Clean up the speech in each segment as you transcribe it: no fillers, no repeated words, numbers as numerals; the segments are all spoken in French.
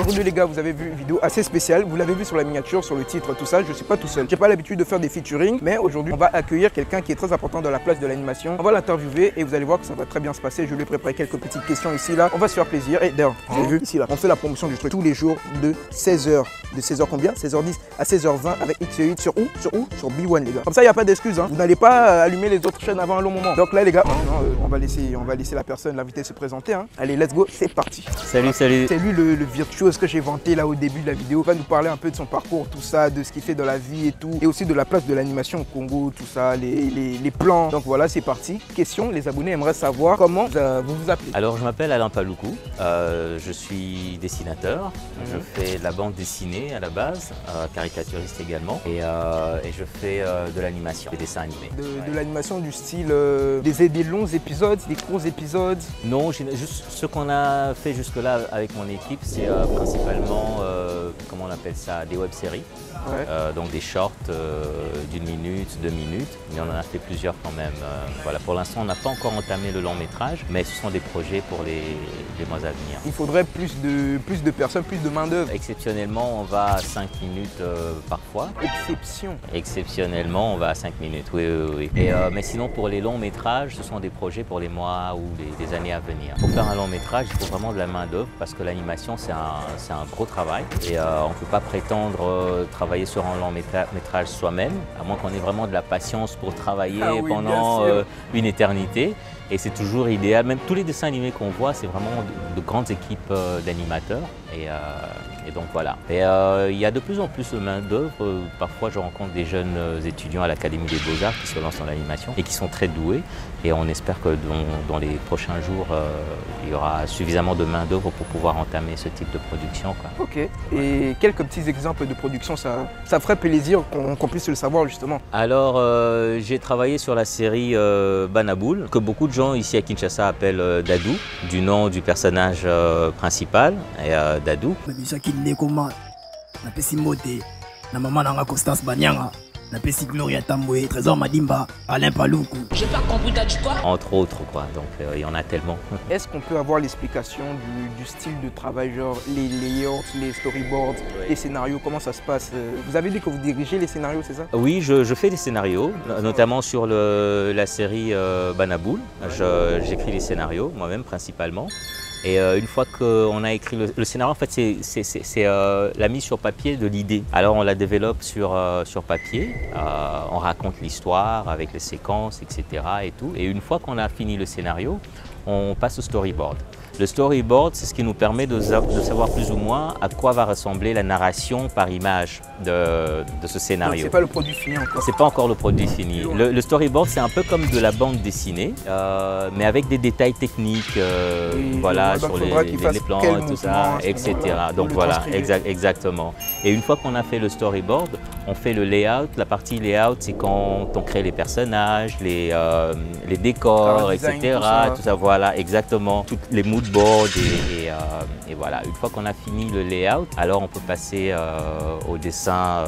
Aujourd'hui les gars, vous avez vu une vidéo assez spéciale, vous l'avez vu sur la miniature, sur le titre, tout ça, je suis pas tout seul. J'ai pas l'habitude de faire des featuring, mais aujourd'hui on va accueillir quelqu'un qui est très important dans la place de l'animation. On va l'interviewer et vous allez voir que ça va très bien se passer. Je lui ai préparé quelques petites questions ici là. On va se faire plaisir. Et d'ailleurs, vous avez vu ici là, on fait la promotion du truc tous les jours de 16h. De 16h combien? 16h10 à 16h20 avec X8 sur où? Sur B1 les gars. Comme ça, il n'y a pas d'excuses. Hein. Vous n'allez pas allumer les autres chaînes avant un long moment. Donc là les gars, on va laisser la personne, l'invité se présenter. Hein. Allez, let's go, c'est parti. Salut, salut. C'est lui le virtuose que j'ai vanté là au début de la vidéo. Il va nous parler un peu de son parcours, tout ça, de ce qu'il fait dans la vie et tout. Et aussi de la place de l'animation au Congo, tout ça, les plans. Donc voilà, c'est parti. Question, les abonnés aimeraient savoir comment vous vous appelez. Alors je m'appelle Alain Paloukou, je suis dessinateur. Je fais de la bande dessinée à la base, caricaturiste également. Et je fais de l'animation, des dessins animés. De l'animation du style des longs épisodes, des courts épisodes? Non, juste ce qu'on a fait jusque-là avec mon équipe, c'est principalement, comment on appelle ça, des web-séries. Ouais. Donc des shorts d'une minute, 2 minutes, mais on en a fait plusieurs quand même. Voilà, pour l'instant, on n'a pas encore entamé le long métrage, mais ce sont des projets pour les mois à venir. Il faudrait plus de personnes, plus de main-d'œuvre. Exceptionnellement, on va à 5 minutes parfois. Exception. Exceptionnellement, on va à 5 minutes, oui. Mais sinon, pour les longs métrages, ce sont des projets pour les mois ou les années à venir. Pour faire un long métrage, il faut vraiment de la main-d'œuvre parce que l'animation, c'est un gros travail et on ne peut pas prétendre travailler sur un long métrage soi-même, à moins qu'on ait vraiment de la patience pour travailler pendant une éternité. Et c'est toujours idéal, même tous les dessins animés qu'on voit, c'est vraiment de grandes équipes d'animateurs. Et donc voilà. Et il y a de plus en plus de main-d'œuvre. Parfois, je rencontre des jeunes étudiants à l'Académie des Beaux-Arts qui se lancent dans l'animation et qui sont très doués. Et on espère que dans les prochains jours, il y aura suffisamment de main-d'œuvre pour pouvoir entamer ce type de production, quoi. Ok. Et quelques petits exemples de production, ça ferait plaisir qu'on puisse le savoir justement. Alors, j'ai travaillé sur la série Banaboul, que beaucoup de gens ici à Kinshasa appellent Dadou, du nom du personnage principal, Dadou. Gloria Tamboué, Trésor Madimba, Alain Paloukou. J'ai pas compris, t'as dit quoi? Entre autres, quoi. Donc il y en a tellement. Est-ce qu'on peut avoir l'explication du style de travail, genre les layouts, les storyboards, les scénarios, comment ça se passe? Vous avez dit que vous dirigez les scénarios, c'est ça? Oui, je fais des scénarios, notamment sur la série Banaboul. J'écris les scénarios, moi-même principalement. Et une fois qu'on a écrit le scénario, en fait, c'est la mise sur papier de l'idée. Alors on la développe sur papier, on raconte l'histoire avec les séquences, etc. et tout. Et une fois qu'on a fini le scénario, on passe au storyboard. Le storyboard, c'est ce qui nous permet de savoir plus ou moins à quoi va ressembler la narration par image de ce scénario. C'est pas le produit fini encore. C'est pas encore le produit fini. Le storyboard, c'est un peu comme de la bande dessinée, mais avec des détails techniques, voilà, sur les plans, tout ça, etc. Donc voilà, exactement. Et une fois qu'on a fait le storyboard, on fait le layout. La partie layout, c'est quand on crée les personnages, les décors, etc. Tout ça, voilà, exactement. Toutes les mood board et voilà. Une fois qu'on a fini le layout, alors on peut passer au dessin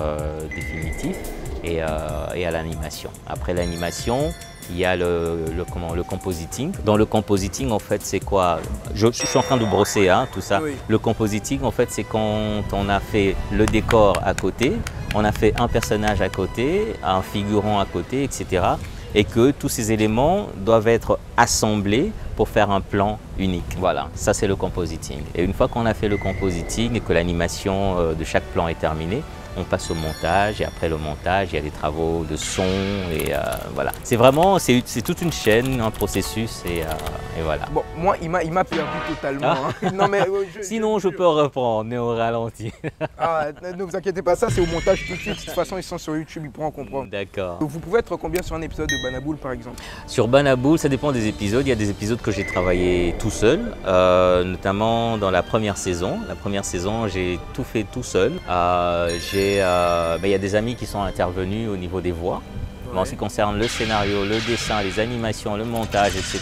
définitif et à l'animation. Après l'animation, il y a le compositing. Dans le compositing, en fait, c'est quoi? Je suis en train de brosser tout ça. Oui. Le compositing, en fait, c'est quand on a fait le décor à côté, on a fait un personnage à côté, un figurant à côté, etc. Et que tous ces éléments doivent être assemblés pour faire un plan unique. Voilà, ça c'est le compositing. Et une fois qu'on a fait le compositing et que l'animation de chaque plan est terminée, on passe au montage et après le montage, il y a des travaux de son et voilà. C'est vraiment, c'est toute une chaîne, un processus et voilà. Bon, moi, il m'a perdu totalement. Hein. Non, mais, sinon, je peux reprendre, mais au ralenti. Ne vous inquiétez pas, ça c'est au montage tout de suite. De toute façon, ils sont sur YouTube, ils pourront comprendre. D'accord. Vous pouvez être combien sur un épisode de Banaboul, par exemple? Sur Banaboul, ça dépend des épisodes. Il y a des épisodes que j'ai travaillé tout seul, notamment dans la première saison. La première saison, j'ai tout fait tout seul. Il y a des amis qui sont intervenus au niveau des voix. Ouais. En ce qui concerne le scénario, le dessin, les animations, le montage, etc.,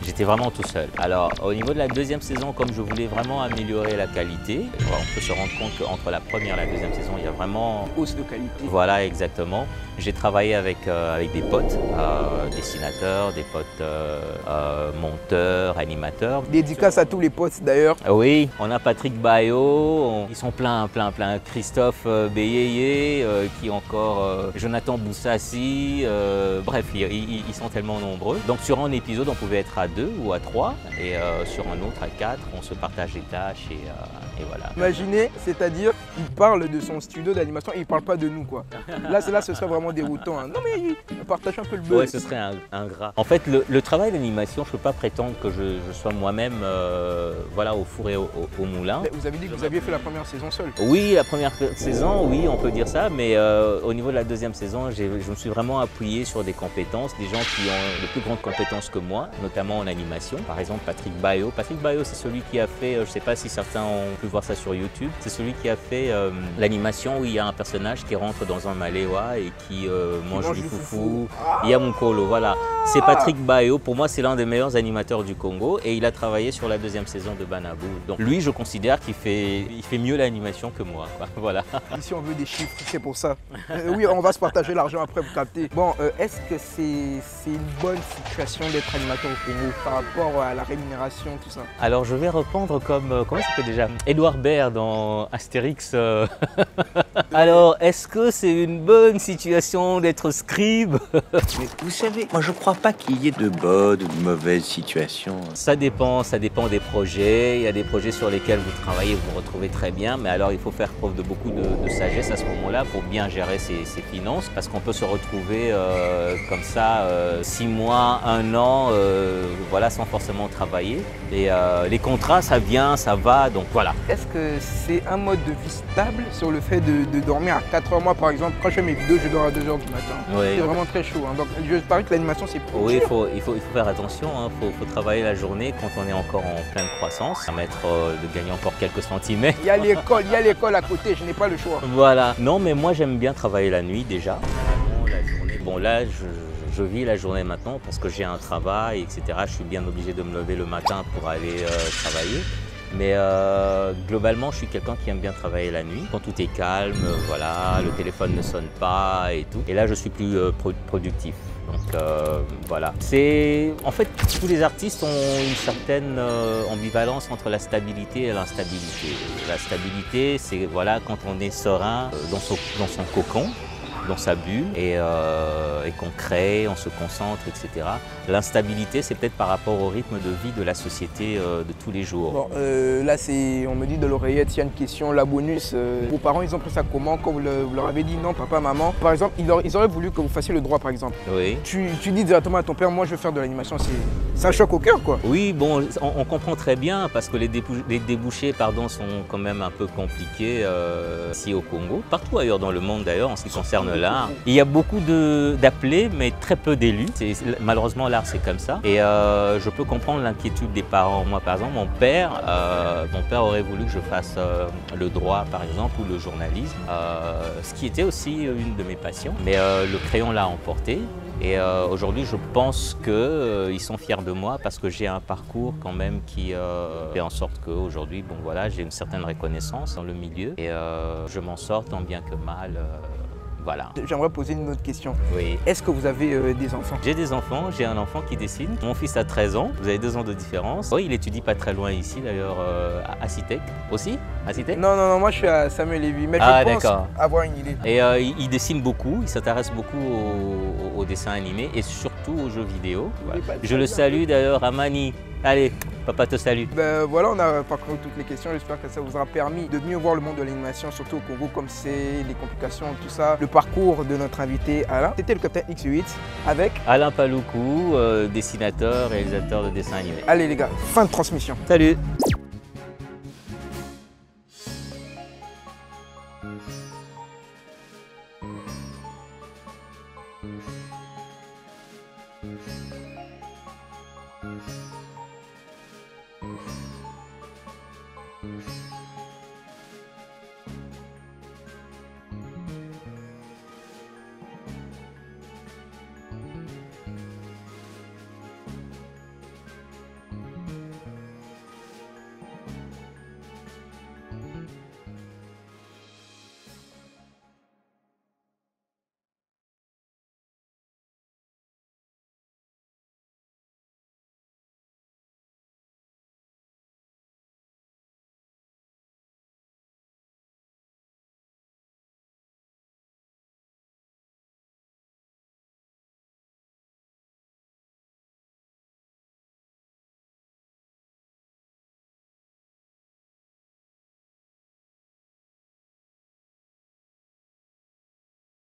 J'étais vraiment tout seul. Alors, au niveau de la deuxième saison, comme je voulais vraiment améliorer la qualité, on peut se rendre compte qu'entre la première et la deuxième saison, il y a vraiment... hausse de qualité. Voilà, exactement. J'ai travaillé avec des potes, dessinateurs, des potes monteurs, animateurs. Dédicace à tous les potes d'ailleurs. Oui, on a Patrick Bayo, ils sont plein. Christophe Beyeye, qui encore Jonathan Boussassi, bref, ils sont tellement nombreux. Donc sur un épisode, on pouvait être à 2 ou à 3 et sur un autre à 4, on se partage les tâches et voilà. Imaginez, c'est-à-dire, il parle de son studio d'animation et il parle pas de nous quoi. Là, ce serait vraiment déroutant. Hein. Non mais partage un peu le buzz. Ouais, ce serait ingrat. En fait, le travail d'animation, je peux pas prétendre que je sois moi-même voilà, au four et au moulin. Mais vous avez dit que vous aviez fait la première saison seule. Oui, la première saison, oui, on peut dire ça, mais au niveau de la deuxième saison, je me suis vraiment appuyé sur des compétences, des gens qui ont de plus grandes compétences que moi, notamment en animation. Par exemple, Patrick Bayo. Patrick Bayo, c'est celui qui a fait, je ne sais pas si certains ont pu voir ça sur YouTube, c'est celui qui a fait l'animation où il y a un personnage qui rentre dans un maléwa et qui mange du foufou. Il y a Mukolo, voilà. C'est Patrick Bayo, pour moi c'est l'un des meilleurs animateurs du Congo et il a travaillé sur la deuxième saison de Banabou. Donc lui, je considère qu'il fait mieux l'animation que moi, quoi. Voilà. Ici on veut des chiffres, c'est pour ça. Oui, on va se partager l'argent après, vous captez. Bon, est-ce que c'est une bonne situation d'être animateur au Congo par rapport à la rémunération, tout ça? Alors je vais répondre comme, comment ça s'appelle déjà, Edouard Baird dans Astérix. Alors, est-ce que c'est une bonne situation d'être scribe? Mais vous savez, moi je crois pas qu'il y ait de bonnes ou de mauvaises situations. Ça dépend des projets. Il y a des projets sur lesquels vous travaillez, vous vous retrouvez très bien, mais alors il faut faire preuve de beaucoup de sagesse à ce moment-là pour bien gérer ses finances, parce qu'on peut se retrouver comme ça 6 mois, 1 an, voilà, sans forcément travailler. Et les contrats, ça vient, ça va, donc voilà. Est-ce que c'est un mode de vie stable sur le fait de dormir à 4 heures? Moi, par exemple, quand je fais mes vidéos, je dors à 2 heures du matin. Oui. C'est vraiment très chaud. Hein. Donc, je parie que l'animation, c'est pour oui, il faut faire attention. Il faut travailler la journée quand on est encore en pleine croissance, permettre de gagner encore quelques centimètres. Il y a l'école à côté, je n'ai pas le choix. Voilà. Non, mais moi, j'aime bien travailler la nuit déjà. La journée. Bon, là, je vis la journée maintenant parce que j'ai un travail, etc. Je suis bien obligé de me lever le matin pour aller travailler. Mais globalement, je suis quelqu'un qui aime bien travailler la nuit, quand tout est calme, voilà, le téléphone ne sonne pas et tout. Et là, je suis plus productif. Donc voilà. En fait, tous les artistes ont une certaine ambivalence entre la stabilité et l'instabilité. La stabilité, c'est voilà, quand on est serein dans son cocon, dans sa bulle et qu'on crée, on se concentre, etc. L'instabilité, c'est peut-être par rapport au rythme de vie de la société de tous les jours. Bon, là, on me dit de l'oreillette, il y a une question, la bonus. Vos parents, ils ont pris ça comment quand vous leur avez dit non, papa, maman? Par exemple, ils auraient voulu que vous fassiez le droit, par exemple. Oui. Tu dis directement à ton père, moi, je veux faire de l'animation. C'est un choc au cœur, quoi. Oui, bon, on comprend très bien parce que les débouchés sont quand même un peu compliqués ici au Congo. Partout ailleurs dans le monde, d'ailleurs, en ce qui concerne l'art. Il y a beaucoup d'appelés, mais très peu d'élus. Malheureusement, l'art, c'est comme ça. Et je peux comprendre l'inquiétude des parents. Moi, par exemple, mon père aurait voulu que je fasse le droit, par exemple, ou le journalisme, ce qui était aussi une de mes passions. Mais le crayon l'a emporté. Et aujourd'hui, je pense qu'ils sont fiers de moi parce que j'ai un parcours quand même qui fait en sorte qu'aujourd'hui, bon voilà, j'ai une certaine reconnaissance dans le milieu et je m'en sors tant bien que mal. Voilà. J'aimerais poser une autre question. Oui. Est-ce que vous avez des enfants? J'ai des enfants, j'ai un enfant qui dessine. Mon fils a 13 ans, vous avez 2 ans de différence. Oui, il étudie pas très loin ici d'ailleurs, à Citec. Aussi? À Citec? Non, moi je suis à Samuel Lévy, mais je pense avoir une idée. Et il dessine beaucoup, il s'intéresse beaucoup aux dessins animés et surtout aux jeux vidéo. Voilà. Je le salue d'ailleurs à Mani. Allez, papa te salue. Ben voilà, on a parcouru toutes les questions. J'espère que ça vous aura permis de mieux voir le monde de l'animation, surtout au Congo, comme c'est, les complications, tout ça. Le parcours de notre invité Alain. C'était le Capitaine X8 avec Alain Paloukou, dessinateur, réalisateur de dessins animés. Allez les gars, fin de transmission. Salut.